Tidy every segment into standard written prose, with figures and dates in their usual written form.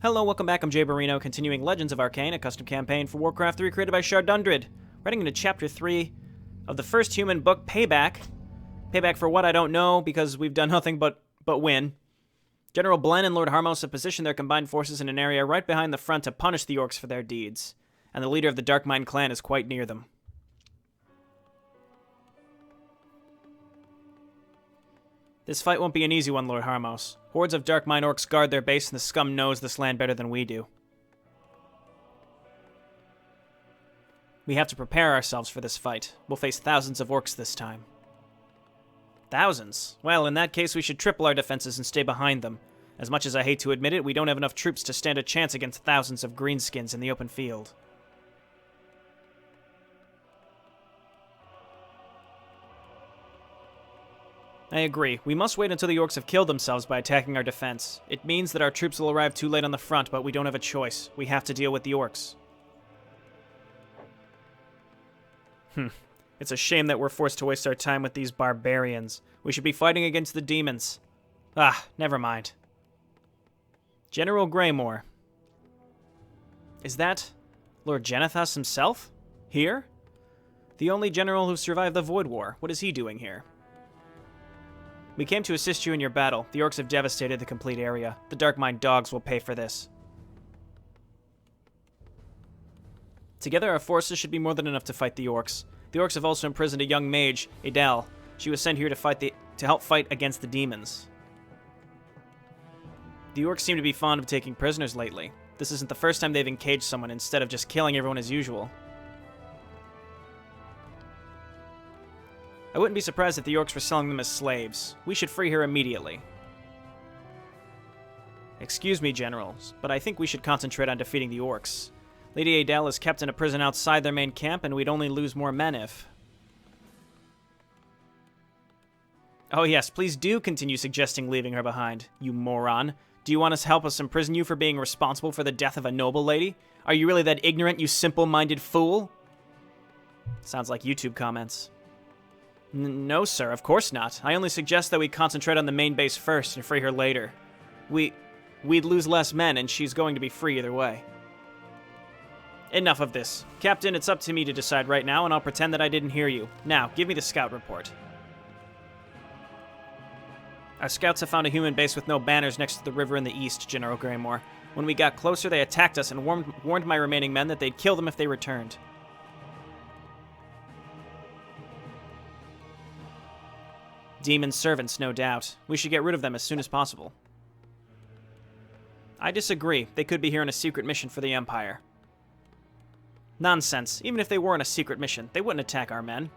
Hello, welcome back. I'm JayborinoPlays, continuing Legends of Arkain, a custom campaign for Warcraft 3 created by Undead. Writing into Chapter 3 of the first human book, Payback. Payback for what, I don't know, because we've done nothing but win. General Blen and Lord Harmos have positioned their combined forces in an area right behind the front to punish the Orcs for their deeds, and the leader of the Darkmind clan is quite near them. This fight won't be an easy one, Lord Harmos. Hordes of Darkmind Orcs guard their base, and the scum knows this land better than we do. We have to prepare ourselves for this fight. We'll face thousands of Orcs this time. Thousands? Well, in that case, we should triple our defenses and stay behind them. As much as I hate to admit it, we don't have enough troops to stand a chance against thousands of greenskins in the open field. I agree. We must wait until the Orcs have killed themselves by attacking our defense. It means that our troops will arrive too late on the front, but we don't have a choice. We have to deal with the Orcs. It's a shame that we're forced to waste our time with these barbarians. We should be fighting against the demons. Never mind. General Greymore. Is that Lord Genethos himself? Here? The only general who survived the Void War. What is he doing here? We came to assist you in your battle. The Orcs have devastated the complete area. The Darkmind dogs will pay for this. Together, our forces should be more than enough to fight the Orcs. The Orcs have also imprisoned a young mage, Adele. She was sent here to help fight against the demons. The Orcs seem to be fond of taking prisoners lately. This isn't the first time they've encaged someone instead of just killing everyone as usual. I wouldn't be surprised if the Orcs were selling them as slaves. We should free her immediately. Excuse me, generals, but I think we should concentrate on defeating the Orcs. Lady Adele is kept in a prison outside their main camp, and we'd only lose more men if... Oh yes, please do continue suggesting leaving her behind, you moron. Do you want us to help us imprison you for being responsible for the death of a noble lady? Are you really that ignorant, you simple-minded fool? Sounds like YouTube comments. No, sir, of course not. I only suggest that we concentrate on the main base first and free her later. We'd lose less men, and she's going to be free either way. Enough of this. Captain, it's up to me to decide right now, and I'll pretend that I didn't hear you. Now, give me the scout report. Our scouts have found a human base with no banners next to the river in the east, General Greymore. When we got closer, they attacked us and warned my remaining men that they'd kill them if they returned. Demon servants, no doubt. We should get rid of them as soon as possible. I disagree. They could be here on a secret mission for the Empire. Nonsense. Even if they were on a secret mission, they wouldn't attack our men.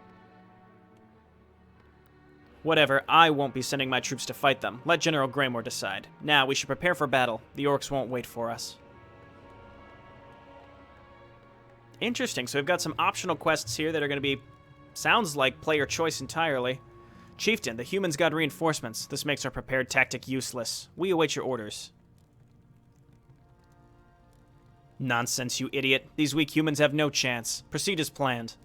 Whatever, I won't be sending my troops to fight them. Let General Greymore decide. Now, we should prepare for battle. The Orcs won't wait for us. Interesting, so we've got some optional quests here that are going to be, sounds like, player choice entirely. Chieftain, the humans got reinforcements. This makes our prepared tactic useless. We await your orders. Nonsense, you idiot. These weak humans have no chance. Proceed as planned.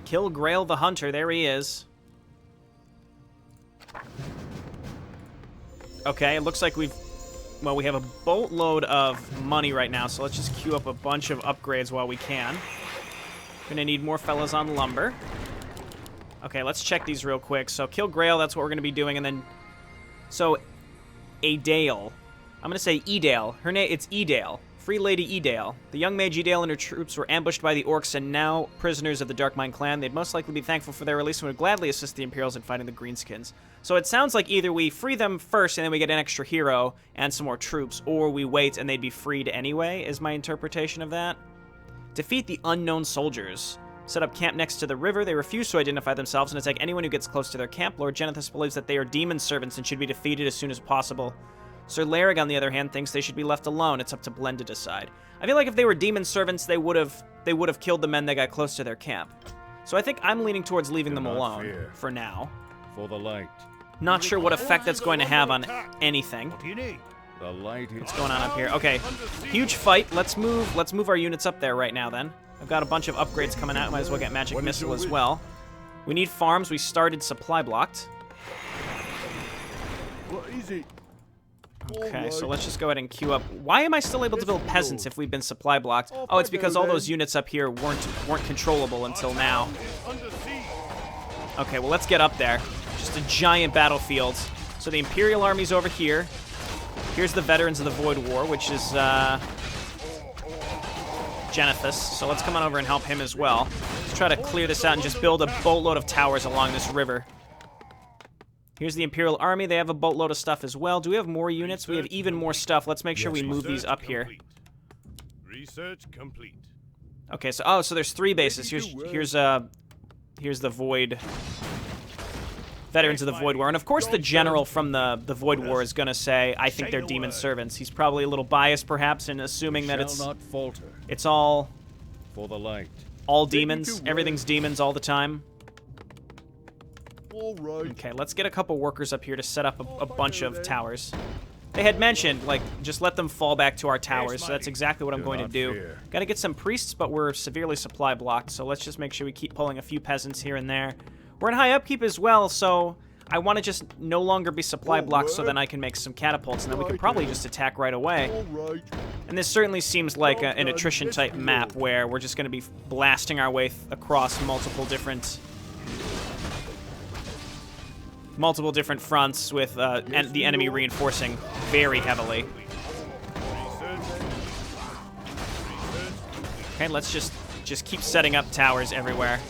Kill Grail the Hunter. There he is. Okay, it looks like we have a boatload of money right now, so let's just queue up a bunch of upgrades while we can. Gonna need more fellas on lumber. Okay, let's check these real quick. So, kill Grail, that's what we're gonna be doing, and then... So, Adele. I'm gonna say Edale. Her name, it's Edale. Free Lady Edale. The young mage Edale and her troops were ambushed by the Orcs and now prisoners of the Darkmind clan. They'd most likely be thankful for their release and would gladly assist the Imperials in fighting the Greenskins. So it sounds like either we free them first and then we get an extra hero and some more troops, or we wait and they'd be freed anyway, is my interpretation of that. Defeat the unknown soldiers. Set up camp next to the river. They refuse to identify themselves and attack anyone who gets close to their camp. Lord Genethos believes that they are demon servants and should be defeated as soon as possible. Sir Larrig, on the other hand, thinks they should be left alone. It's up to Blen to decide. I feel like if they were demon servants, they would have killed the men that got close to their camp. So I think I'm leaning towards leaving them alone for now. For the light. Not sure what effect that's going to have on anything. What do you need? The light. What's going on up here? Okay, huge fight. Let's move our units up there right now. Then I've got a bunch of upgrades coming out. Might as well get magic missile as well. We need farms. We started supply blocked. What is it? Okay, so let's just go ahead and queue up. Why am I still able to build peasants if we've been supply blocked? Oh, it's because all those units up here weren't controllable until now. Okay, well, let's get up there. Just a giant battlefield. So the Imperial Army's over here. Here's the Veterans of the Void War, which is Genethus. So let's come on over and help him as well. Let's try to clear this out and just build a boatload of towers along this river. Here's the Imperial Army. They have a boatload of stuff as well. Do we have more units? We have even more stuff. Let's make sure we move these up here. Research complete. Okay, so so there's 3 bases. Here's the Void Veterans of the Void War, and of course the general from the Void War is gonna say, I think they're demon servants. He's probably a little biased, perhaps, in assuming that it's all for the light. All demons. Everything's demons all the time. All right. Okay, let's get a couple workers up here to set up a bunch of towers. They had mentioned, like, just let them fall back to our towers, so that's exactly what I'm going to do. Gotta get some priests, but we're severely supply blocked, so let's just make sure we keep pulling a few peasants here and there. We're in high upkeep as well, so I want to just no longer be supply blocked so then I can make some catapults, and then we can probably just attack right away. And this certainly seems like an attrition-type map where we're just going to be blasting our way across multiple different fronts with the enemy reinforcing very heavily. Okay, let's just keep setting up towers everywhere.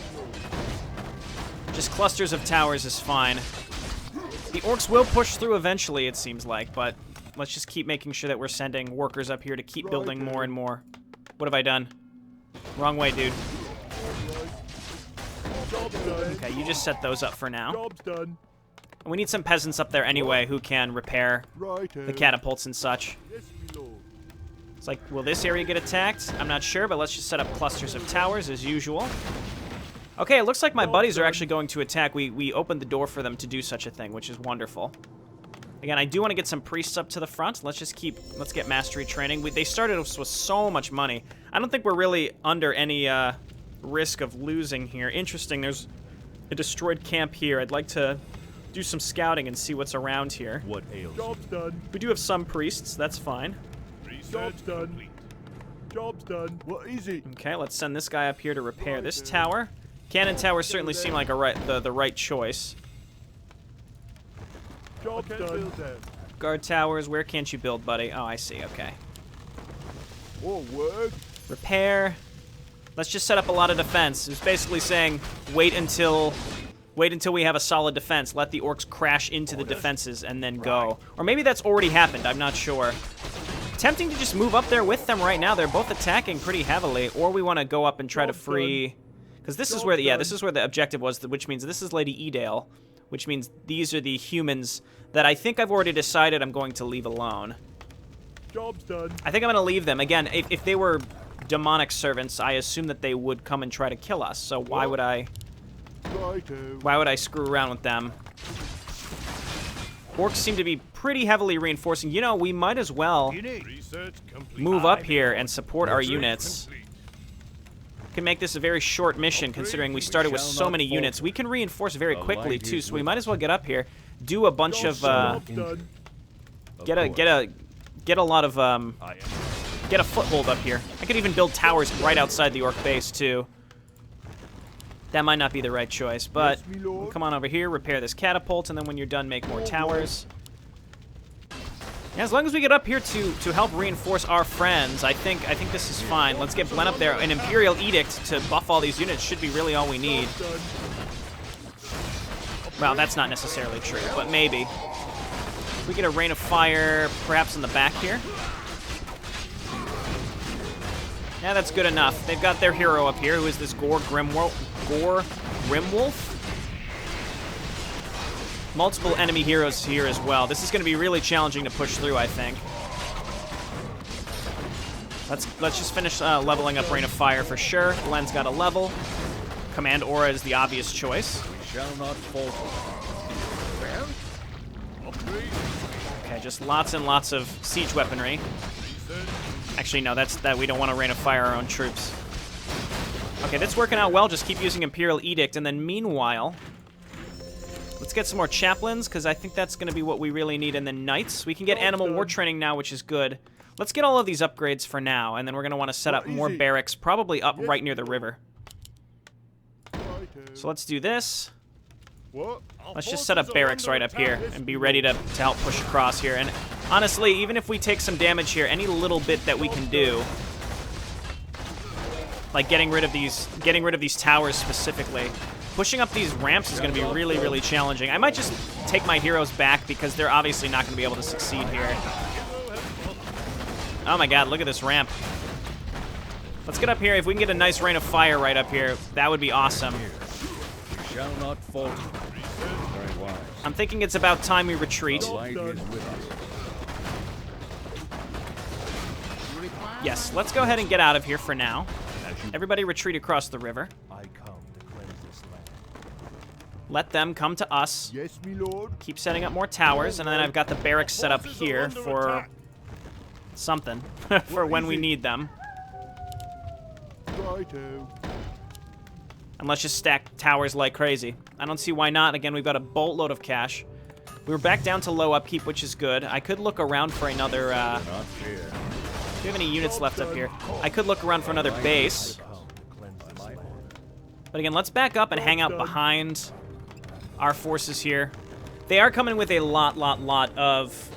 Just clusters of towers is fine. The Orcs will push through eventually, it seems like, but let's just keep making sure that we're sending workers up here to keep building more and more. What have I done? Wrong way, dude. Okay, you just set those up for now. Job's done. We need some peasants up there anyway who can repair the catapults and such. It's like, will this area get attacked? I'm not sure, but let's just set up clusters of towers as usual. Okay, it looks like my buddies are actually going to attack. We opened the door for them to do such a thing, which is wonderful. Again, I do want to get some priests up to the front. Let's get mastery training. They started us with so much money. I don't think we're really under any risk of losing here. Interesting, there's a destroyed camp here. I'd like to do some scouting and see what's around here. What ails Job's done. We do have some priests, that's fine. Job's done. Job's done. What is it? Okay, let's send this guy up here to repair this tower. Cannon towers certainly seem like the right choice. Job's done. Guard towers, where can't you build, buddy? Oh, I see, okay. More work. Repair. Let's just set up a lot of defense. It's basically saying, wait until we have a solid defense. Let the Orcs crash into the defenses and then go. Or maybe that's already happened, I'm not sure. Tempting to just move up there with them right now. They're both attacking pretty heavily. Or we want to go up and try to free... Because this is where the objective was, which means this is Lady Edale, which means these are the humans that I think I've already decided I'm going to leave alone. Job's done. I think I'm going to leave them. Again, if they were demonic servants, I assume that they would come and try to kill us. So why would I screw around with them? Orcs seem to be pretty heavily reinforcing. You know, we might as well move up here and support our units. Can make this a very short mission considering we started with so many units. We can reinforce very quickly too, so we might as well get up here, do a bunch of get a lot of get a foothold up here. I could even build towers right outside the Orc base too. That might not be the right choice, but we'll come on over here, repair this catapult, and then when you're done, make more towers. Yeah, as long as we get up here to help reinforce our friends, I think this is fine. Let's get Glenn up there. An Imperial Edict to buff all these units should be really all we need. Well, that's not necessarily true, but maybe. We get a Rain of Fire perhaps in the back here. Yeah, that's good enough. They've got their hero up here, who is this Gore Grimwolf. Multiple enemy heroes here as well. This is going to be really challenging to push through, I think. Let's just finish leveling up Rain of Fire for sure. Glenn's got a level. Command Aura is the obvious choice. We shall not falter. Okay, just lots and lots of siege weaponry. Actually, no, that we don't want to Rain of Fire our own troops. Okay, that's working out well. Just keep using Imperial Edict, and then meanwhile, Let's get some more chaplains, because I think that's going to be what we really need. And then knights. We can get animal war training now, which is good. Let's get all of these upgrades for now, and then we're going to want to set up more barracks, probably up right near the river. So let's do this. Let's just set up barracks right up here and be ready to help push across here. And honestly, even if we take some damage here, any little bit that we can do, like getting rid of these towers specifically, pushing up these ramps is going to be really, really challenging. I might just take my heroes back because they're obviously not going to be able to succeed here. Oh my god, look at this ramp. Let's get up here. If we can get a nice rain of fire right up here, that would be awesome. Shall not falter. Very wise. I'm thinking it's about time we retreat. The light is with us. Yes, let's go ahead and get out of here for now. Everybody retreat across the river. I come to cleanse this land. Let them come to us. Yes, me lord. Keep setting up more towers, and then I've got the barracks set up here for something, for when we need them. Righto. And let's just stack towers like crazy. I don't see why not. Again, we've got a boatload of cash. We were back down to low upkeep, which is good. I could look around for another, Not fear. do we have any units left up here? I could look around for another base. But again, let's back up and hang out behind our forces here. They are coming with a lot of...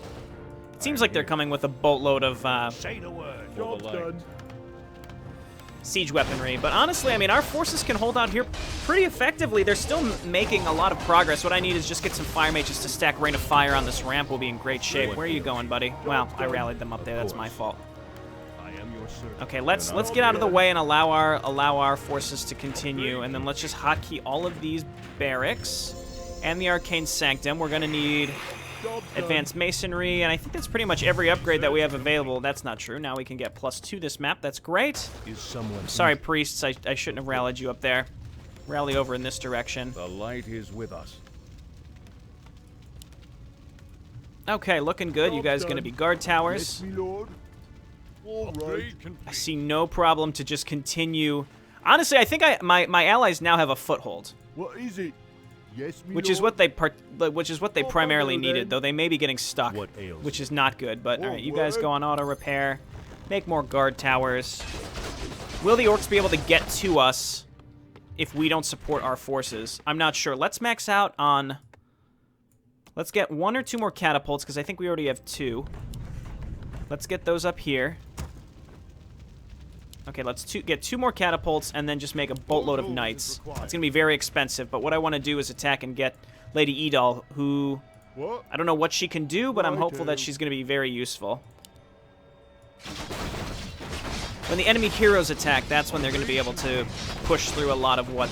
It seems like they're coming with a boatload of Say the word. Job's done. siege weaponry. But honestly, I mean, our forces can hold out here pretty effectively. They're still making a lot of progress. What I need is just get some fire mages to stack Rain of Fire on this ramp. We'll be in great shape. Where are you going, buddy? Well, I rallied them up there. That's my fault. I am your servant. Okay, let's get out of the way and allow our forces to continue, and then let's just hotkey all of these barracks and the Arcane Sanctum. We're gonna need advanced masonry, and I think that's pretty much every upgrade that we have available. That's not true. Now we can get +2 this map. That's great. Is someone Sorry, priests. I shouldn't have rallied you up there. Rally over in this direction. The light is with us. Okay, looking good. You guys gonna be guard Yes, towers. me lord. All right. I see no problem to just continue. Honestly, I think my allies now have a foothold, What is it? Yes, me which is lord. what they primarily needed. Though they may be getting stuck, What ails which you? is not good. But all right, you What guys word? go on auto repair. Make more guard towers. Will the orcs be able to get to us if we don't support our forces? I'm not sure. Let's max out on... Let's get 1 or 2 more catapults, because I think we already have 2. Let's get those up here. Okay, let's get 2 more catapults and then just make a boatload of knights. It's going to be very expensive, but what I want to do is attack and get Lady Edal, who... What? I don't know what she can do, but I'm hopeful that Righto. she's going to be very useful. When the enemy heroes attack, that's when they're going to be able to push through a lot of what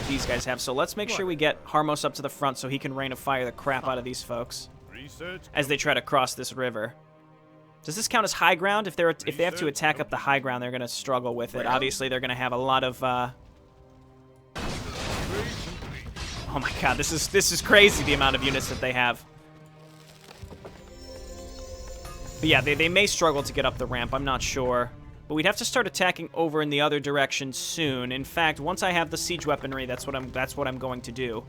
these guys have. So let's make sure we get Harmos up to the front so he can rain of fire the crap out of these folks Research. as they try to cross this river. Does this count as high ground? If they have to attack up the high ground, they're going to struggle with it. Obviously, they're going to have a lot of... Oh my god, this is crazy, the amount of units that they have. But yeah, they may struggle to get up the ramp. I'm not sure. But we'd have to start attacking over in the other direction soon. In fact, once I have the siege weaponry, that's what I'm going to do.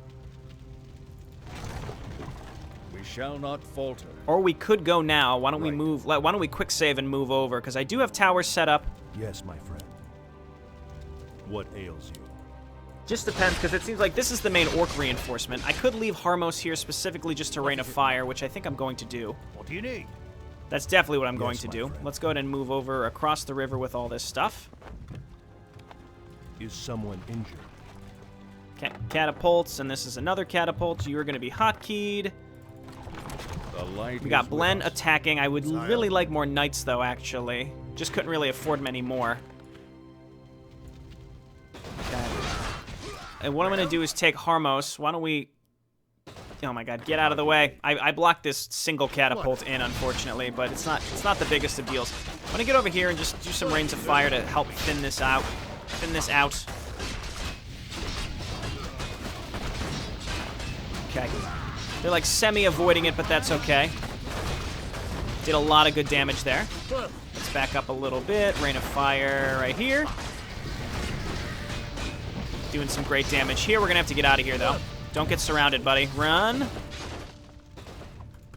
We shall not falter. Or we could go now. Why don't we move? Why don't we quick save and move over? Because I do have towers set up. Yes, my friend. What ails you? Just depends, because it seems like this is the main orc reinforcement. I could leave Harmos here specifically just to rain of fire, which I think I'm going to do. What do you need? That's definitely what I'm going Yes, to my do. friend. Let's go ahead and move over across the river with all this stuff. Is someone injured? Catapults, and this is another catapult. You are going to be hotkeyed. The light We got is with Blen us. attacking. I would really like more knights, though, actually. Just couldn't really afford many more. Okay. And what I'm going to do is take Harmos. Why don't we... Oh my god, get out of the way. I blocked this single catapult in, unfortunately, but it's not the biggest of deals. I'm going to get over here and just do some rains of fire to help thin this out. Okay. They're like semi-avoiding it, but that's okay. Did a lot of good damage there. Let's back up a little bit. Rain of fire right here. Doing some great damage here. We're going to have to get out of here, though. Don't get surrounded, buddy. Run.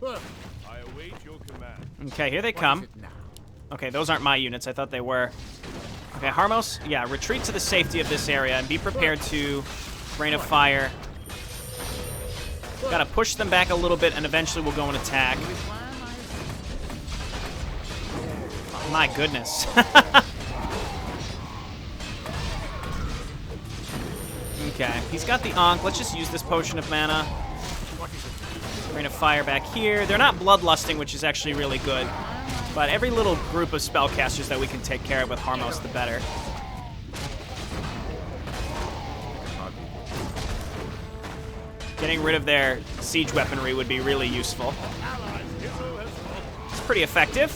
I await your command. Okay, here they come. Okay, those aren't my units. I thought they were. Okay, Harmos, yeah, retreat to the safety of this area and be prepared to rain of fire. Gotta push them back a little bit, and eventually we'll go and attack. Oh, my goodness. Okay, he's got the Ankh. Let's just use this potion of mana. Rain of fire back here. They're not bloodlusting, which is actually really good. But every little group of spellcasters that we can take care of with Harmos, the better. Getting rid of their siege weaponry would be really useful. It's pretty effective.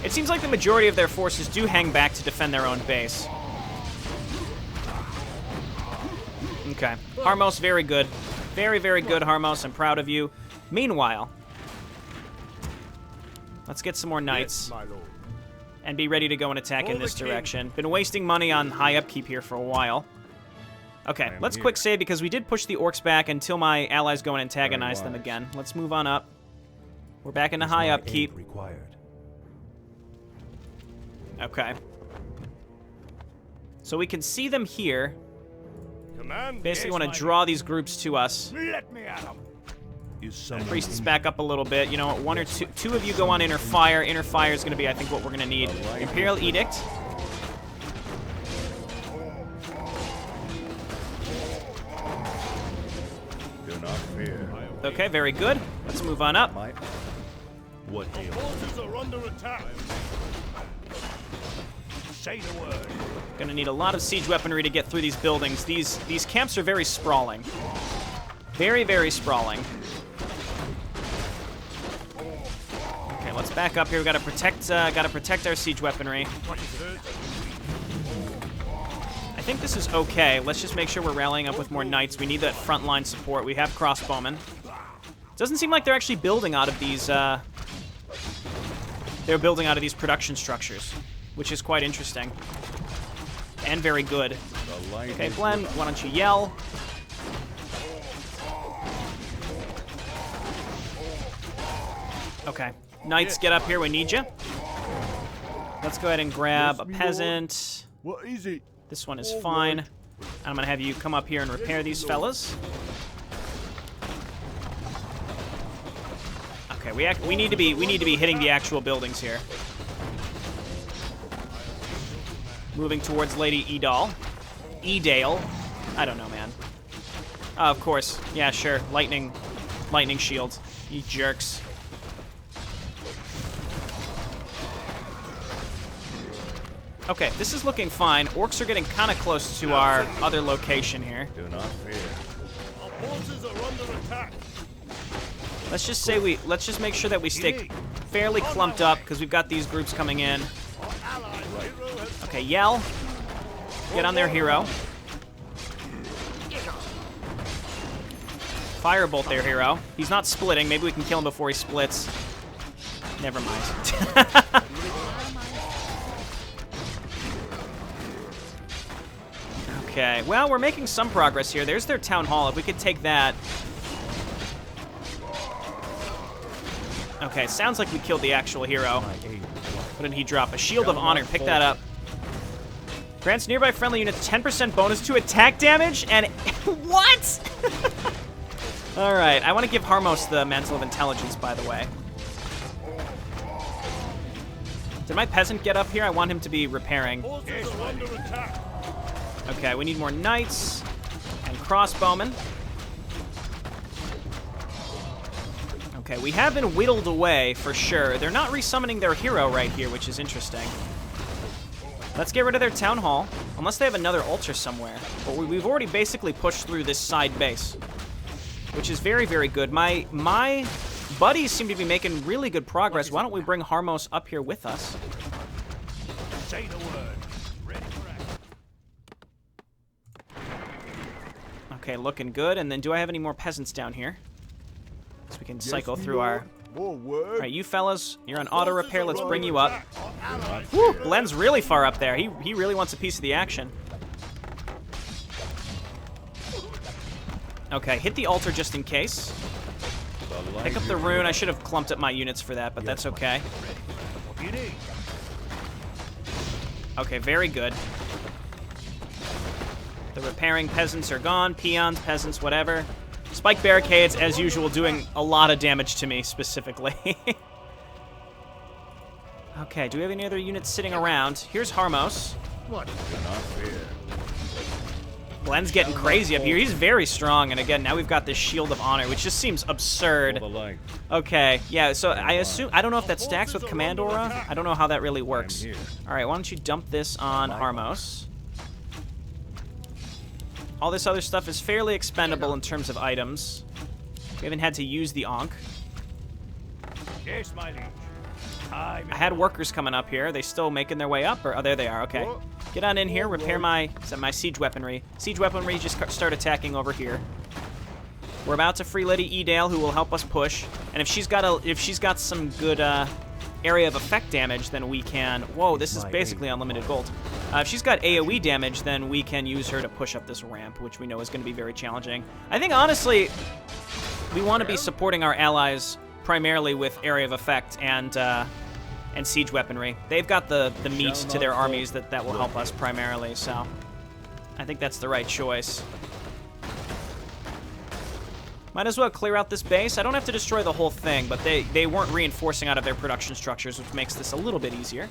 It seems like the majority of their forces do hang back to defend their own base. Okay. Harmos, very good. Very, very good, Harmos. I'm proud of you. Meanwhile, let's get some more knights and be ready to go and attack in this direction. Been wasting money on high upkeep here for a while. Okay, let's quick save because we did push the orcs back until my allies go and antagonize them again. Let's move on up. We're back into high upkeep. Okay. So we can see them here. Basically want to draw these groups to us. Let me at 'em. Priests back up a little bit. You know what? One or two of you go on inner fire. Inner fire is going to be, I think, what we're going to need. Imperial Edict. Do not fear. Okay, very good. Let's move on up. What ails? Forces are under attack. Say the word. Gonna need a lot of siege weaponry to get through these buildings. These camps are very sprawling. Very, very sprawling. Okay, let's back up here. We gotta protect our siege weaponry. I think this is okay. Let's just make sure we're rallying up with more knights. We need that frontline support. We have crossbowmen. Doesn't seem like they're actually building out of these. They're building out of these production structures, which is quite interesting. And very good. Okay, Glenn, why don't you yell? Okay. Knights, get up here. We need you. Let's go ahead and grab a peasant. What is it? This one is fine. I'm going to have you come up here and repair these fellas. Okay, we need to be hitting the actual buildings here. Moving towards Lady Edal. Edale. I don't know, man. Of course. Yeah, sure. Lightning shield. You jerks. Okay, this is looking fine. Orcs are getting kind of close to our other location here. Do not fear. Our forces are under attack. Let's just make sure that we stay fairly clumped up because we've got these groups coming in. Okay, yell. Get on their hero. Firebolt their hero. He's not splitting. Maybe we can kill him before he splits. Never mind. Okay, well, we're making some progress here. There's their town hall. If we could take that. Okay, sounds like we killed the actual hero. What did he drop? A Shield of Honor. Pick that up. Grants nearby friendly units 10% bonus to attack damage and... What? Alright, I want to give Harmos the Mantle of Intelligence, by the way. Did my peasant get up here? I want him to be repairing. Forces are under attack. Okay, we need more knights and crossbowmen. Okay, we have been whittled away for sure. They're not resummoning their hero right here, which is interesting. Let's get rid of their town hall, unless they have another altar somewhere. But we've already basically pushed through this side base, which is very, very good. My buddies seem to be making really good progress. Why don't we bring Harmos up here with us? Say the word. Ready for action. Okay, looking good. And then do I have any more peasants down here? So we can cycle through our... More word. All right, you fellas, you're on auto repair. Let's bring you up. Woo, Glenn's really far up there. He really wants a piece of the action. Okay, hit the altar just in case. Pick up the rune. I should have clumped up my units for that, but that's okay. Okay, very good. The repairing peasants are gone. Peons, peasants, whatever. Spike barricades, as usual, doing a lot of damage to me, specifically. Okay, do we have any other units sitting around? Here's Harmos. What? Do not fear. Glenn's getting crazy up here. He's very strong, and again, now we've got this Shield of Honor, which just seems absurd. For the light. Okay, yeah, so I assume... I don't know if that stacks with Command Aura. I don't know how that really works. All right, why don't you dump this on Harmos? All this other stuff is fairly expendable in terms of items. We haven't had to use the Ankh. Yes, my liege. I had workers coming up here. Are they still making their way up? Or, oh, there they are. Okay. Get on in here. Repair my siege weaponry. Siege weaponry, just start attacking over here. We're about to free Lady Edale, who will help us push. And if she's got some good area of effect damage, then we can... Whoa, this is basically unlimited gold. If she's got AoE damage, then we can use her to push up this ramp, which we know is going to be very challenging. I think, honestly, we want to be supporting our allies primarily with area of effect and siege weaponry. They've got the meat to their armies that will help us primarily, so I think that's the right choice. Might as well clear out this base. I don't have to destroy the whole thing, but they weren't reinforcing out of their production structures, which makes this a little bit easier.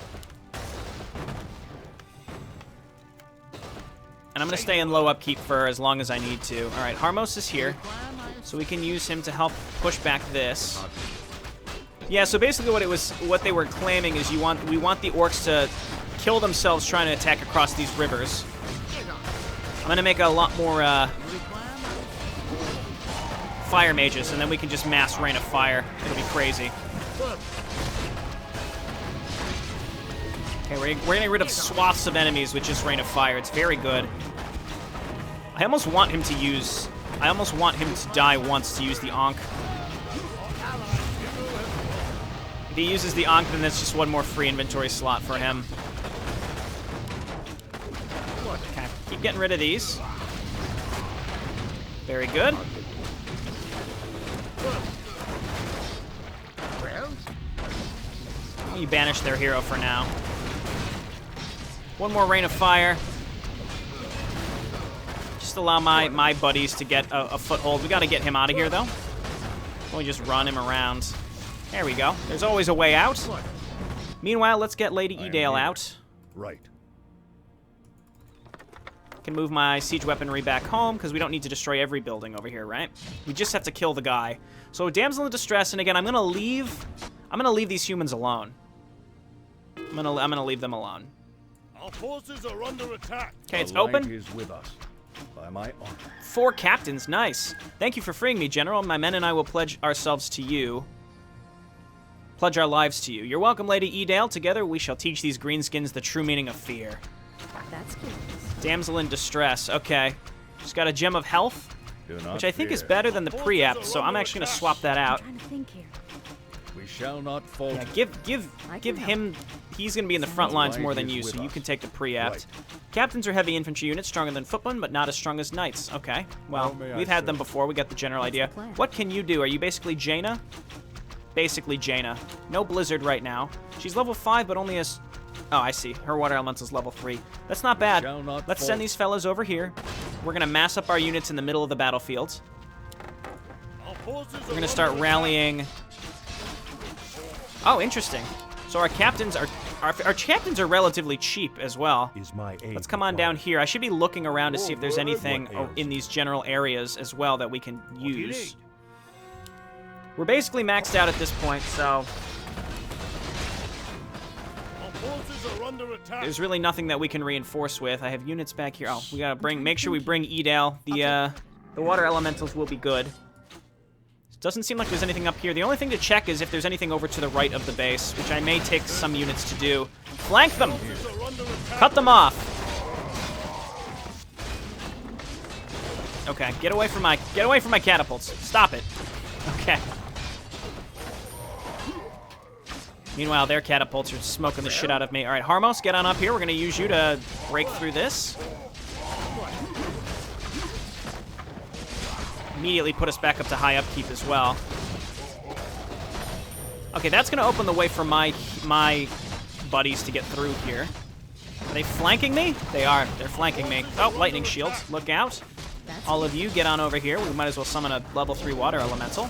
And I'm going to stay in low upkeep for as long as I need to. All right, Harmos is here, so we can use him to help push back this. Yeah, so basically what they were claiming is we want the orcs to kill themselves trying to attack across these rivers. I'm going to make a lot more fire mages, and then we can just mass rain of fire. It'll be crazy. Okay, we're getting rid of swaths of enemies with just rain of fire. It's very good. I almost want him to die once to use the Ankh. If he uses the Ankh, then that's just one more free inventory slot for him. Okay, keep getting rid of these. Very good. You banish their hero for now. One more rain of fire. Just allow my buddies to get a foothold. We got to get him out of here, though. We just run him around. There we go. There's always a way out. Meanwhile, let's get Lady Edale out. Right. Can move my siege weaponry back home because we don't need to destroy every building over here, right? We just have to kill the guy. So damsel in distress, and again, I'm gonna leave these humans alone. I'm gonna leave them alone. Our forces are under attack. Okay, it's open. The light is with us. By my honor. 4 captains, nice. Thank you for freeing me, General. My men and I will pledge ourselves to you. Pledge our lives to you. You're welcome, Lady Edale. Together we shall teach these greenskins the true meaning of fear. That's good. Damsel in distress. Okay. She's got a gem of health, which I think is better than the pre-app, so I'm actually going to swap that out. I'm trying to think here. We shall not fall. Yeah, give him... He's going to be in the front lines more than you, so you can take the pre-app. Right. Captains are heavy infantry units, stronger than footmen, but not as strong as knights. Okay. Well, we've had them before. We got the general idea. What can you do? Are you basically Jaina? Basically Jaina. No Blizzard right now. She's level 5, but only as... Oh, I see. Her water elemental's level 3. That's not bad. Let's send these fellas over here. We're going to mass up our units in the middle of the battlefield. We're going to start rallying... Oh, interesting. So our captains are relatively cheap as well. Let's come on down here. I should be looking around to see if there's anything in these general areas as well that we can use. We're basically maxed out at this point, so there's really nothing that we can reinforce with. I have units back here. Oh, we gotta make sure we bring Edale. The water elementals will be good. Doesn't seem like there's anything up here. The only thing to check is if there's anything over to the right of the base, which I may take some units to do. Flank them! Cut them off! Okay, get away from my catapults. Stop it. Okay. Meanwhile, their catapults are smoking the shit out of me. All right, Harmos, get on up here. We're gonna use you to break through this. immediately put us back up to high upkeep as well. Okay, that's going to open the way for my buddies to get through here. Are they flanking me? They are. They're flanking me. Oh, lightning shields. Look out. All of you, get on over here. We might as well summon a level 3 water elemental.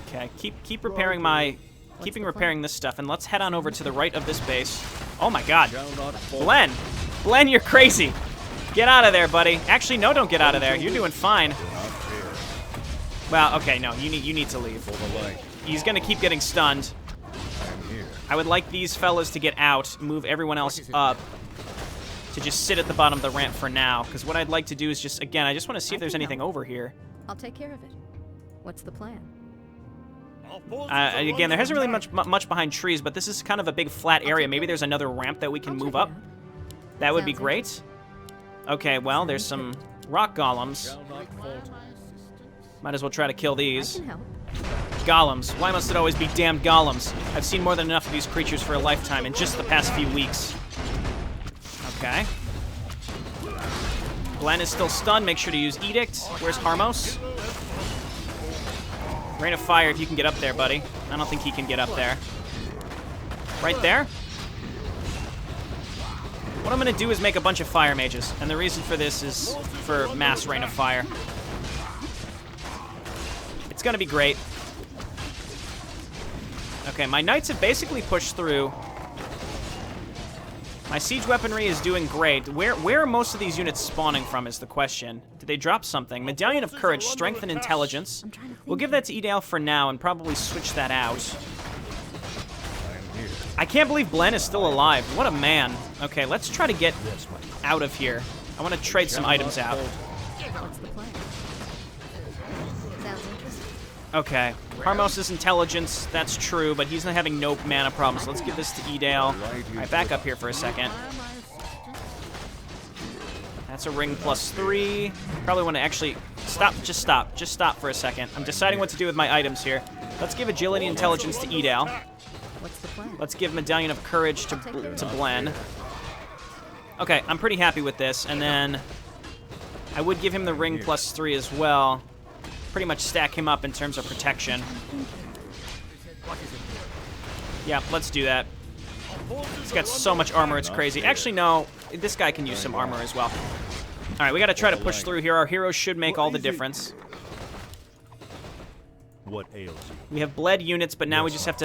Okay, keep repairing repairing this stuff, and let's head on over to the right of this base. Oh my god. Glenn, you're crazy. Get out of there, buddy. Actually, no, don't get out of there. You're doing fine. Well, okay, no, you need to leave. He's gonna keep getting stunned. I would like these fellas to get out, move everyone else up, to just sit at the bottom of the ramp for now, because what I'd like to do is just, again, I just want to see if there's anything over here. I'll take care of it. What's the plan? Again, there hasn't really much behind trees, but this is kind of a big flat area. Maybe there's another ramp that we can move up. That would be great. Okay, well, there's some rock golems. Might as well try to kill these. Golems. Why must it always be damned golems? I've seen more than enough of these creatures for a lifetime in just the past few weeks. Okay. Glenn is still stunned. Make sure to use Edict. Where's Harmos? Rain of Fire, if you can get up there, buddy. I don't think he can get up there. Right there? What I'm going to do is make a bunch of Fire Mages, and the reason for this is for mass Rain of Fire. It's going to be great. Okay, my Knights have basically pushed through. My siege weaponry is doing great. Where are most of these units spawning from is the question. Did they drop something? Medallion of Courage, Strength and Intelligence. We'll give that to Edale for now and probably switch that out. I can't believe Glenn is still alive. What a man. Okay, let's try to get out of here. I want to trade some items out. What's the plan? Sounds interesting. Okay, Harmos' intelligence, that's true, but he's not having no mana problems. Let's give this to Edale. All right, back up here for a second. That's a ring +3. Probably want to actually stop. Just stop for a second. I'm deciding what to do with my items here. Let's give agility intelligence to Edale. What's the plan? Let's give Medallion of Courage to Glenn. Okay, I'm pretty happy with this. And then I would give him the ring +3 as well. Pretty much stack him up in terms of protection. Yeah, let's do that. He's got so much armor, it's crazy. Actually, no, this guy can use some armor as well. All right, we got to try to push through here. Our heroes should make all the difference. What ails you? We have bled units, but now we just have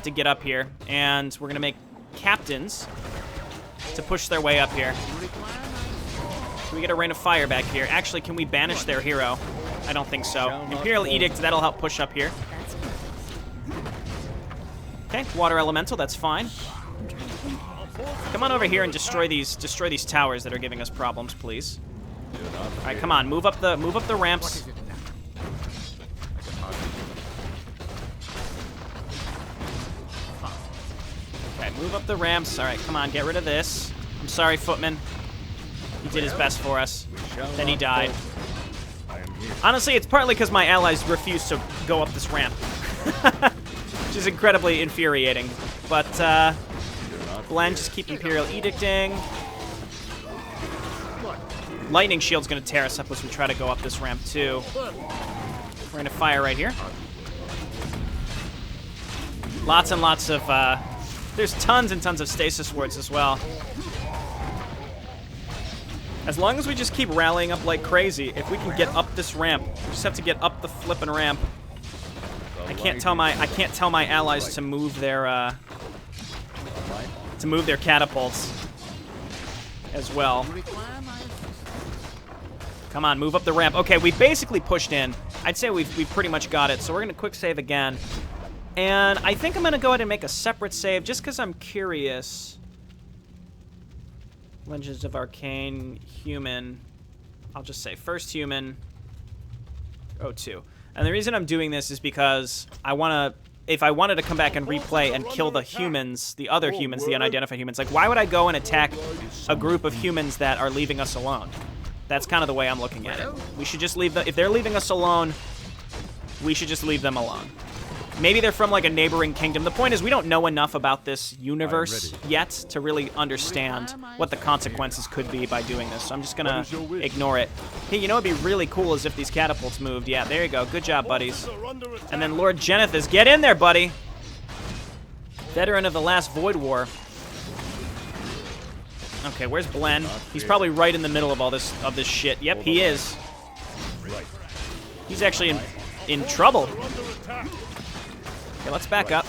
to get up here, and we're gonna make captains to push their way up here. Can we get a Rain of Fire back here? Actually, can we banish their hero? I don't think so. Imperial Edict, that'll help push up here. Okay, Water Elemental, that's fine. Come on over here and destroy these towers that are giving us problems, please. All right, come on, move up the ramps. Okay, move up the ramps. All right, come on, get rid of this. I'm sorry, Footman. He did his best for us. Then he died. Honestly, it's partly because my allies refuse to go up this ramp. Which is incredibly infuriating. But, Glenn, just keep Imperial Edicting. Lightning Shield's gonna tear us up as we try to go up this ramp, too. We're gonna fire right here. Lots and lots of, there's tons and tons of stasis wards as well. As long as we just keep rallying up like crazy, if we can get up this ramp, we just have to get up the flippin' ramp. I can't tell my allies to move their catapults as well. Come on, move up the ramp. Okay, we basically pushed in. I'd say we've pretty much got it. So we're gonna quick save again, and I think I'm gonna go ahead and make a separate save just because I'm curious. Legends of Arkain, human. I'll just say first human, 02. And the reason I'm doing this is because if I wanted to come back and replay and kill the humans, the other humans, the unidentified humans, like why would I go and attack a group of humans that are leaving us alone? That's kind of the way I'm looking at it. We should just leave them, if they're leaving us alone, we should just leave them alone. Maybe they're from like a neighboring kingdom. The point is we don't know enough about this universe yet to really understand what the consequences could be by doing this. So I'm just gonna ignore it. Hey, you know what'd be really cool is if these catapults moved. Yeah, there you go. Good job, buddies. And then Lord Genethys, get in there, buddy. Veteran of the last Void War. Okay, where's Blen? He's probably right in the middle of all this shit. Yep, he is. He's actually in trouble. Okay, let's back up.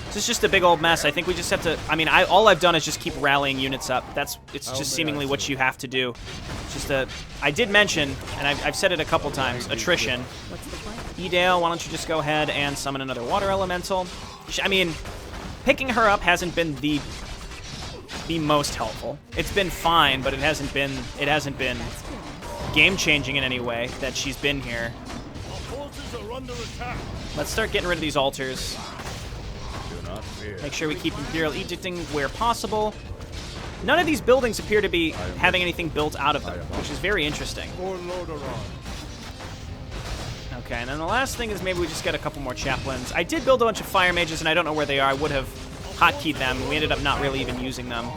This is just a big old mess. I think we just have to... I mean, all I've done is just keep rallying units up. It's just seemingly what you have to do. It's just a... I did mention, and I've said it a couple times, attrition. Edale, why don't you just go ahead and summon another water elemental? I mean, picking her up hasn't been the most helpful. It's been fine, but it hasn't been game-changing in any way that she's been here. Let's start getting rid of these altars. Make sure we keep Imperial Edicting where possible. None of these buildings appear to be having anything built out of them, which is very interesting. Okay, and then the last thing is maybe we just get a couple more chaplains. I did build a bunch of fire mages, and I don't know where they are. I would have hotkeyed them. We ended up not really even using them.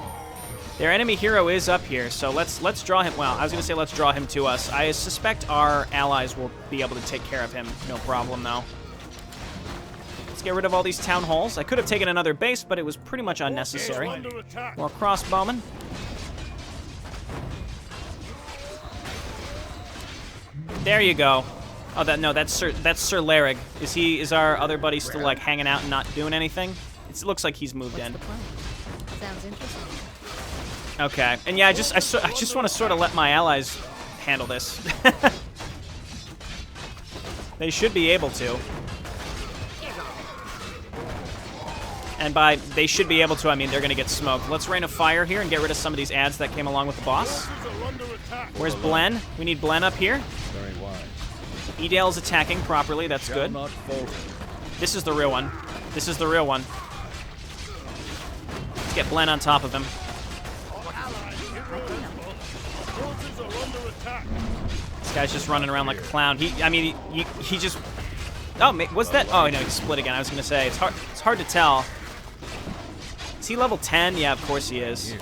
Their enemy hero is up here, so let's draw him. Well, I was going to say let's draw him to us. I suspect our allies will be able to take care of him. No problem, though. Let's get rid of all these town halls. I could have taken another base, but it was pretty much unnecessary. More crossbowmen. There you go. Oh, that's Sir Larig. Is our other buddy still like hanging out and not doing anything? It looks like he's moved in. Sounds interesting. Okay, and yeah, I just want to sort of let my allies handle this. They should be able to. And by they should be able to, I mean they're going to get smoked. Let's rain a fire here and get rid of some of these ads that came along with the boss. Where's Blen? We need Blen up here. Edale's attacking properly. That's good. This is the real one. This is the real one. Let's get Blen on top of him. This guy's just running around like a clown. He just... Oh, was that... Oh, no, he split again. I was going to say, it's hard to tell. Is he level 10? Yeah, of course he is.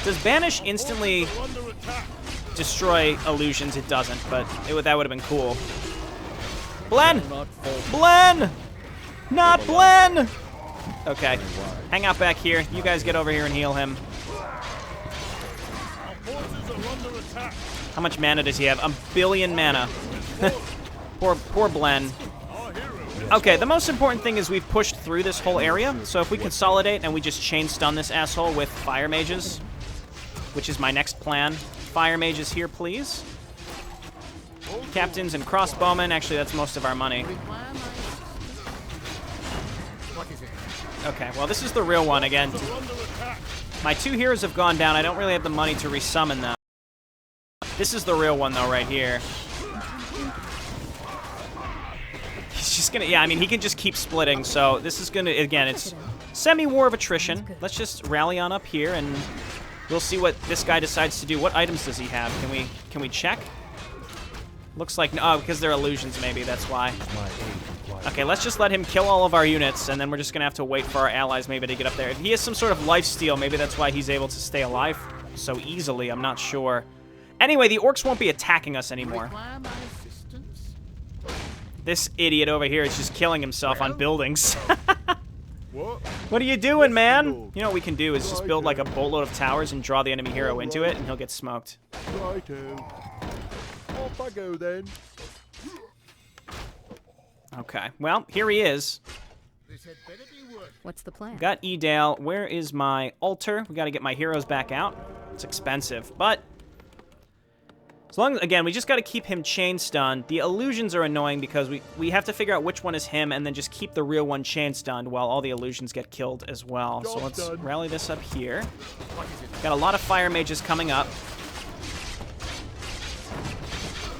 Does Banish instantly destroy illusions? It doesn't, but that would have been cool. Blen! Blen! Not Blen! Okay. Hang out back here. You guys get over here and heal him. How much mana does he have? 1 billion mana. Poor Blen. Okay, the most important thing is we've pushed through this whole area, so if we consolidate and we just chain stun this asshole with fire mages, which is my next plan. Fire mages here, please. Captains and crossbowmen. Actually, that's most of our money. Okay, well, this is the real one again. My 2 heroes have gone down. I don't really have the money to resummon them. This is the real one, though, right here. He's just gonna... Yeah, I mean, he can just keep splitting, so this is gonna... Again, it's semi-war of attrition. Let's just rally on up here, and we'll see what this guy decides to do. What items does he have? Can we check? Looks like... Oh, because they're illusions, maybe. That's why. Okay, let's just let him kill all of our units, and then we're just gonna have to wait for our allies maybe to get up there. If he has some sort of lifesteal, maybe that's why he's able to stay alive so easily. I'm not sure. Anyway, the orcs won't be attacking us anymore. This idiot over here is just killing himself on buildings. What are you doing, man? You know what we can do is just build like a boatload of towers and draw the enemy hero into it, and he'll get smoked. Righto. Off I go then. Okay, well, here he is. What's the plan? Got Edale. Where is my altar? We got to get my heroes back out. It's expensive, but as long as, again, we just got to keep him chain stunned. The illusions are annoying because we have to figure out which one is him and then just keep the real one chain stunned while all the illusions get killed as well. So let's rally this up here. Got a lot of fire mages coming up.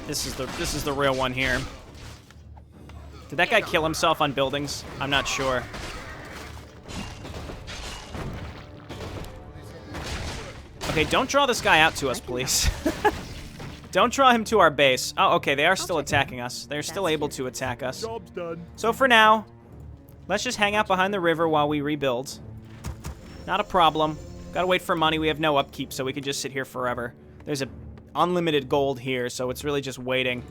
This is the real one here. Did that guy kill himself on buildings? I'm not sure. Okay, don't draw this guy out to us, please. Don't draw him to our base. Oh, okay, they are still attacking us. They're still able to attack us. Job's done. So for now, let's just hang out behind the river while we rebuild. Not a problem. Gotta wait for money. We have no upkeep, so we could just sit here forever. There's a unlimited gold here, so it's really just waiting.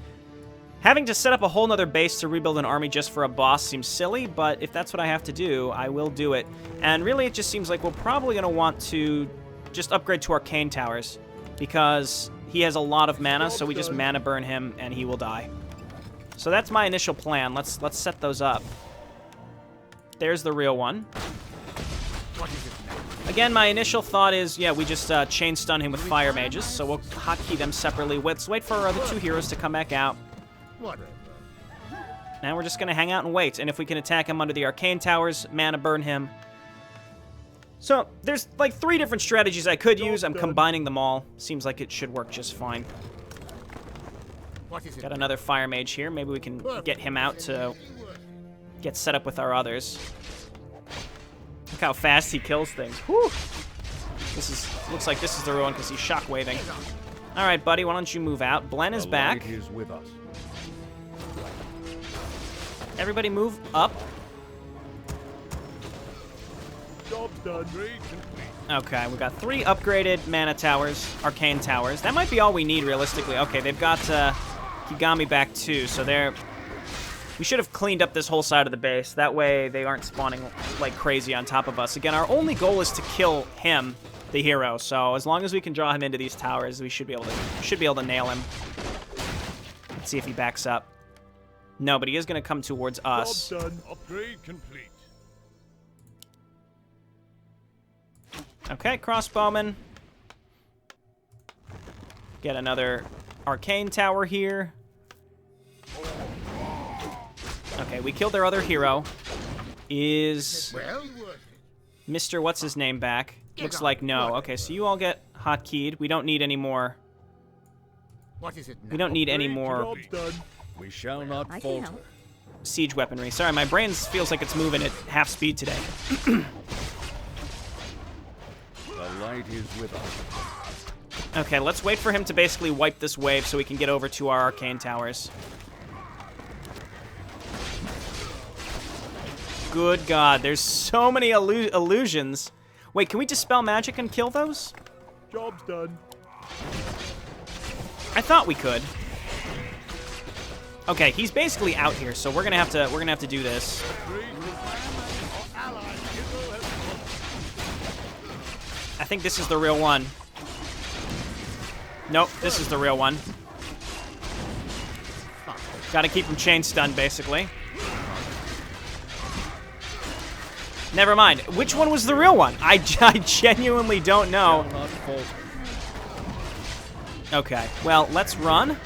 Having to set up a whole nother base to rebuild an army just for a boss seems silly, but if that's what I have to do, I will do it. And really, it just seems like we're probably going to want to just upgrade to Arkain towers, because he has a lot of mana, so we just mana burn him, and he will die. So that's my initial plan. Let's set those up. There's the real one. Again, my initial thought is, yeah, we just chain stun him with fire mages, so we'll hotkey them separately. Let's wait for the two heroes to come back out. Now we're just going to hang out and wait, and if we can attack him under the Arkain towers, mana burn him. So, there's like 3 different strategies I could use. I'm combining them all. Seems like it should work just fine. Got another fire mage here. Maybe we can get him out to get set up with our others. Look how fast he kills things. Whew. Looks like this is the ruin because he's shockwaving. All right, buddy, why don't you move out? Blen is back. The light is with us. Everybody move up. Job's done. Okay, we got 3 upgraded mana towers, Arkain towers. That might be all we need, realistically. Okay, they've got Kigami back too, so they're... We should have cleaned up this whole side of the base. That way they aren't spawning like crazy on top of us. Again, our only goal is to kill him, the hero. So as long as we can draw him into these towers, we should be able to nail him. Let's see if he backs up. No, but he is going to come towards us. Job's done. Upgrade complete. Okay, crossbowman. Get another Arkain tower here. Okay, we killed their other hero. Is Mr. What's his name back? Looks like no. Okay, so you all get hotkeyed. We don't need any more. We don't need any more Job's done. We shall not I can falter. help. siege weaponry. Sorry, my brain feels like it's moving at half speed today. The light is with us. Okay, let's wait for him to basically wipe this wave so we can get over to our Arkain towers. Good God, there's so many illusions. Wait, can we dispel magic and kill those? Job's done. I thought we could. Okay, he's basically out here, so we're gonna have to do this. I think this is the real one. Nope, this is the real one. Gotta keep him chain stunned, basically. Never mind. Which one was the real one? I genuinely don't know. Shall not falter. Okay, well, let's run.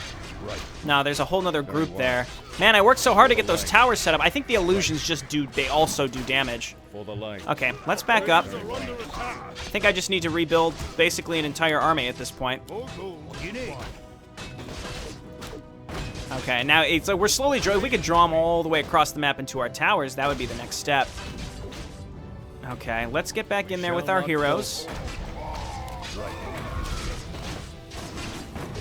Right. No, there's a whole nother group there. Man, I worked so hard to get those towers set up. I think the illusions just do, they also do damage. For the light. Okay, let's back up. I think I just need to rebuild basically an entire army at this point. Okay, now it's we're slowly drawing. We could draw them all the way across the map into our towers. That would be the next step. Okay, let's get back in there with our heroes.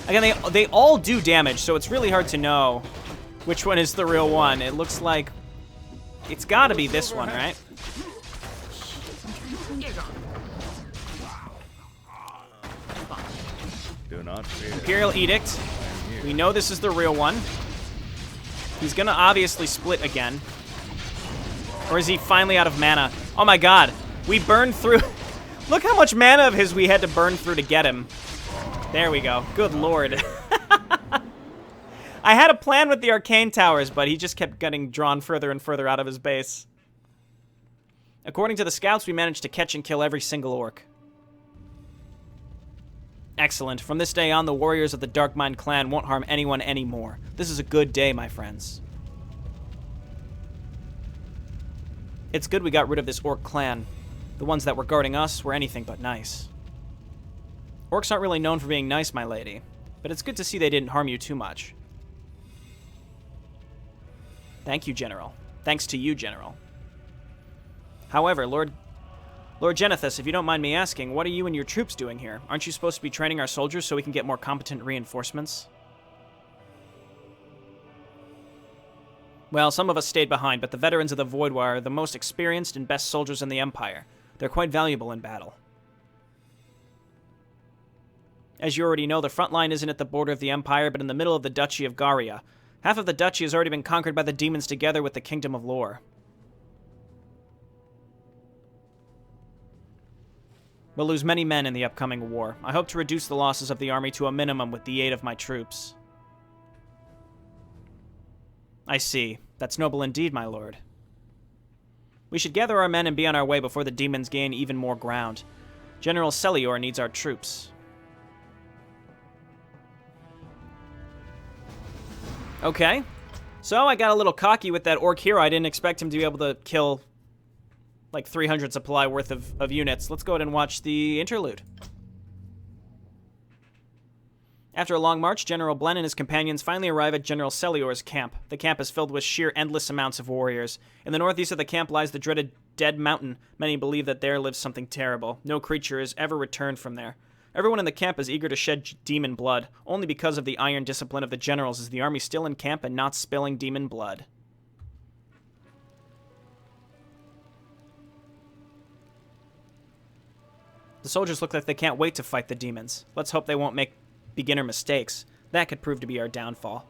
Again, they all do damage, so it's really hard to know which one is the real one. It looks like it's got to be this one, right? Do not fear. Imperial Edict. We know this is the real one. He's gonna obviously split again. Or is he finally out of mana? Oh my God, we burned through. Look how much mana of his we had to burn through to get him. There we go. Good Lord. I had a plan with the Arkain towers, but he just kept getting drawn further and further out of his base. According to the scouts, we managed to catch and kill every single orc. Excellent. From this day on, the warriors of the Darkmind clan won't harm anyone anymore. This is a good day, my friends. It's good we got rid of this orc clan. The ones that were guarding us were anything but nice. Orcs aren't really known for being nice, my lady, but it's good to see they didn't harm you too much. Thank you, General. Thanks to you, General. However, Lord Lord Genethus, if you don't mind me asking, what are you and your troops doing here? Aren't you supposed to be training our soldiers so we can get more competent reinforcements? Well, some of us stayed behind, but the veterans of the Void War are the most experienced and best soldiers in the Empire. They're quite valuable in battle. As you already know, the front line isn't at the border of the Empire, but in the middle of the Duchy of Garia. Half of the duchy has already been conquered by the demons together with the Kingdom of Lore. We'll lose many men in the upcoming war. I hope to reduce the losses of the army to a minimum with the aid of my troops. I see. That's noble indeed, my lord. We should gather our men and be on our way before the demons gain even more ground. General Celior needs our troops. Okay. So I got a little cocky with that orc hero. I didn't expect him to be able to kill like 300 supply worth of units. Let's go ahead and watch the interlude. After a long march, General Blen and his companions finally arrive at General Celior's camp. The camp is filled with sheer endless amounts of warriors. In the northeast of the camp lies the dreaded Dead Mountain. Many believe that there lives something terrible. No creature has ever returned from there. Everyone in the camp is eager to shed demon blood. Only because of the iron discipline of the generals is the army still in camp and not spilling demon blood. The soldiers look like they can't wait to fight the demons. Let's hope they won't make beginner mistakes. That could prove to be our downfall.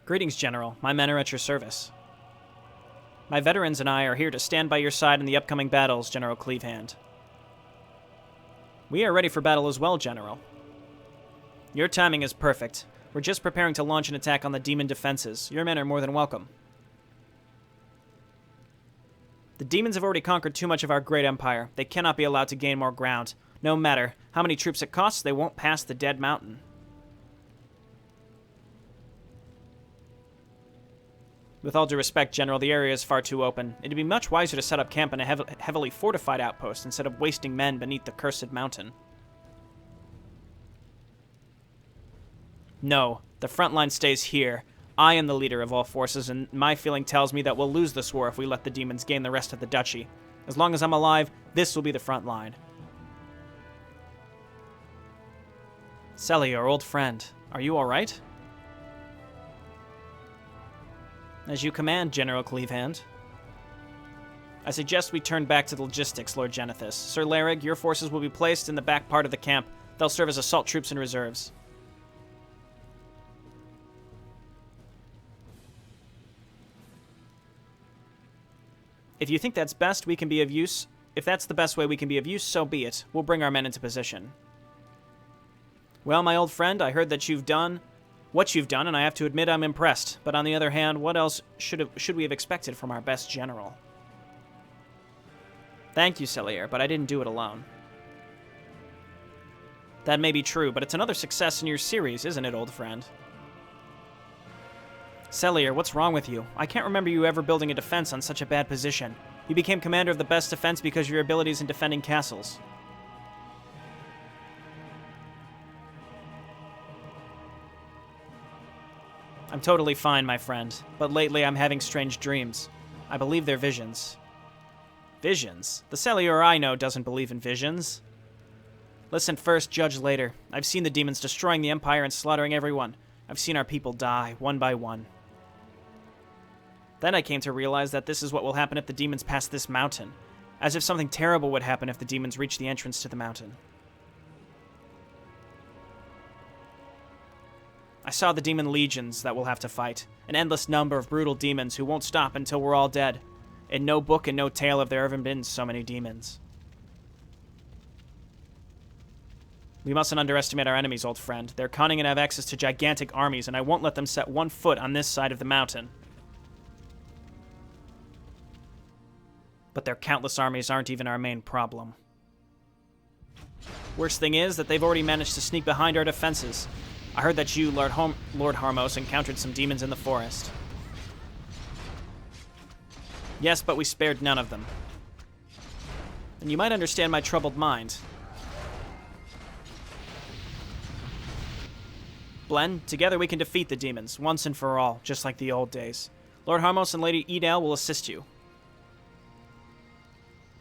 Greetings, General. My men are at your service. My veterans and I are here to stand by your side in the upcoming battles, General Cleavehand. We are ready for battle as well, General. Your timing is perfect. We're just preparing to launch an attack on the demon defenses. Your men are more than welcome. The demons have already conquered too much of our great empire. They cannot be allowed to gain more ground. No matter how many troops it costs, they won't pass the Dead Mountain. With all due respect, General, the area is far too open. It'd be much wiser to set up camp in a heavily fortified outpost instead of wasting men beneath the cursed mountain. No, the front line stays here. I am the leader of all forces, and my feeling tells me that we'll lose this war if we let the demons gain the rest of the duchy. As long as I'm alive, this will be the front line. Selly, our old friend, are you all right? As you command, General Cleavehand. I suggest we turn back to the logistics, Lord Genethus. Sir Larig, your forces will be placed in the back part of the camp. They'll serve as assault troops and reserves. If you think that's best, we can be of use. If that's the best way we can be of use, so be it. We'll bring our men into position. Well, my old friend, I heard that you've done what you've done, and I have to admit I'm impressed. But on the other hand, what else should we have expected from our best general? Thank you, Celier, but I didn't do it alone. That may be true, but it's another success in your series, isn't it, old friend? Celier, what's wrong with you? I can't remember you ever building a defense on such a bad position. You became commander of the best defense because of your abilities in defending castles. I'm totally fine, my friend, but lately I'm having strange dreams. I believe they're visions. Visions? The Celior I know doesn't believe in visions. Listen first, judge later. I've seen the demons destroying the Empire and slaughtering everyone. I've seen our people die, one by one. Then I came to realize that this is what will happen if the demons pass this mountain. As if something terrible would happen if the demons reach the entrance to the mountain. I saw the demon legions that we'll have to fight. An endless number of brutal demons who won't stop until we're all dead. In no book and no tale have there ever been so many demons. We mustn't underestimate our enemies, old friend. They're cunning and have access to gigantic armies, and I won't let them set one foot on this side of the mountain. But their countless armies aren't even our main problem. Worst thing is that they've already managed to sneak behind our defenses. I heard that you, Lord Harmos, encountered some demons in the forest. Yes, but we spared none of them. then you might understand my troubled mind. Blen, together we can defeat the demons, once and for all, just like the old days. Lord Harmos and Lady Edale will assist you.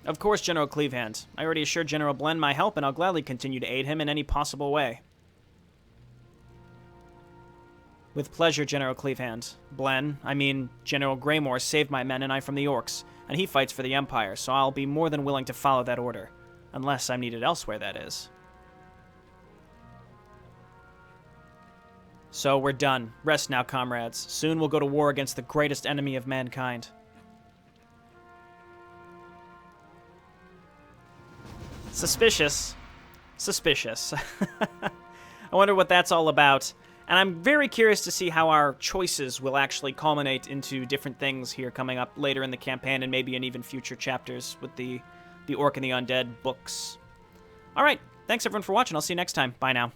Of course, General Cleavehand. I already assured General Blen my help, and I'll gladly continue to aid him in any possible way. With pleasure, General Cleavehand. General Greymore saved my men and I from the Orcs, and he fights for the Empire, so I'll be more than willing to follow that order. Unless I'm needed elsewhere, that is. So, we're done. Rest now, comrades. Soon we'll go to war against the greatest enemy of mankind. Suspicious. Suspicious. I wonder what that's all about. And I'm very curious to see how our choices will actually culminate into different things here coming up later in the campaign and maybe in even future chapters with the Orc and the Undead books. Alright, thanks everyone for watching. I'll see you next time. Bye now.